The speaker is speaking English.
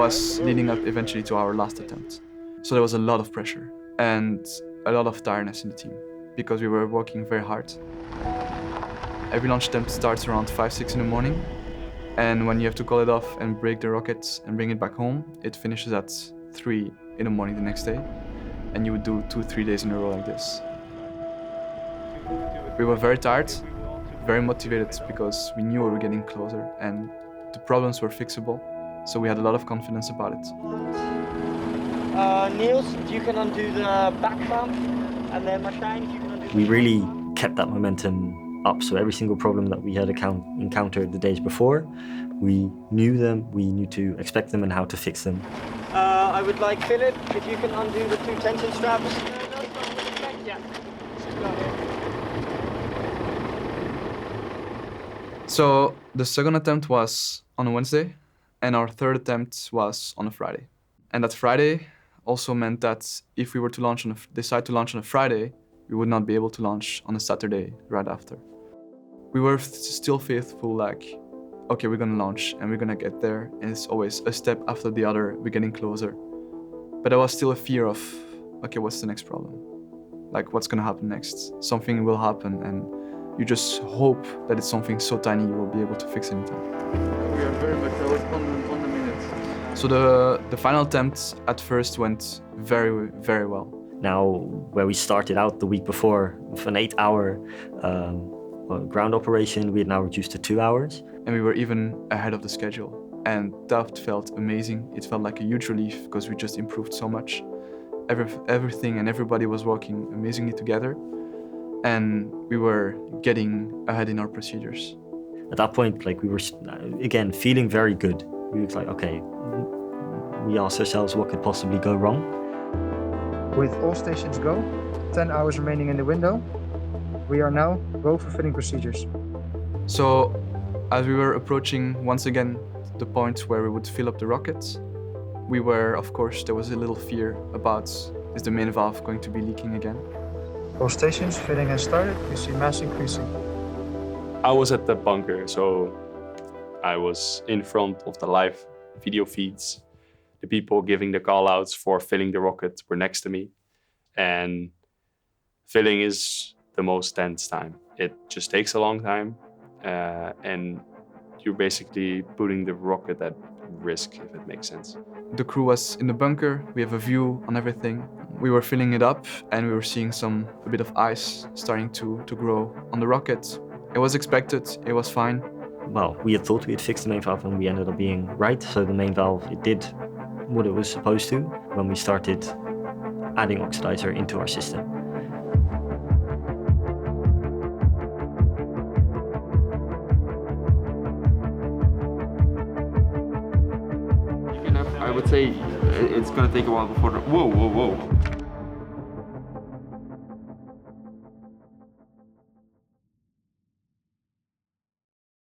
was leading up eventually to our last attempt. So there was a lot of pressure and a lot of tiredness in the team because we were working very hard. Every launch attempt starts around 5, 6 in the morning, and when you have to call it off and break the rocket and bring it back home, it finishes at 3 in the morning the next day, and you would do 2, 3 days in a row like this. We were very tired, very motivated because we knew we were getting closer and the problems were fixable, so we had a lot of confidence about it. Niels, if you can undo the back bump, and then Martijn, if you can undo the... We really kept that momentum up, so every single problem that we had encountered the days before, we knew them, we knew to expect them and how to fix them. I would like Philip, if you can undo the 2 tension straps. Yeah. So the second attempt was on a Wednesday, and our third attempt was on a Friday. And that Friday also meant that if we were to decide to launch on a Friday, we would not be able to launch on a Saturday right after. We were still faithful, like, okay, we're gonna launch and we're gonna get there, and it's always a step after the other, we're getting closer. But there was still a fear of, okay, what's the next problem? Like, what's gonna happen next? Something will happen, and you just hope that it's something so tiny you will be able to fix it in time. We are very much on the minute. So the final attempt at first went very, very well. Now, where we started out the week before with an 8-hour ground operation, we had now reduced to 2 hours. And we were even ahead of the schedule. And that felt amazing. It felt like a huge relief because we just improved so much. Everything and everybody was working amazingly together. And we were getting ahead in our procedures. At that point, like, we were, again, feeling very good. We were like, okay, we asked ourselves what could possibly go wrong. With all stations go, 10 hours remaining in the window, we are now go for fitting procedures. So, as we were approaching once again the point where we would fill up the rockets, we were, of course, there was a little fear about, is the main valve going to be leaking again? All stations fitting has started, you see mass increasing. I was at the bunker, so I was in front of the live video feeds. The people giving the call-outs for filling the rocket were next to me. And filling is the most tense time. It just takes a long time, and you're basically putting the rocket at risk, if it makes sense. The crew was in the bunker, we have a view on everything. We were filling it up and we were seeing a bit of ice starting to grow on the rocket. It was expected, it was fine. Well, we had thought we had fixed the main valve and we ended up being right. So the main valve, it did what it was supposed to when we started adding oxidizer into our system. I would say it's gonna take a while before the... Whoa, whoa, whoa.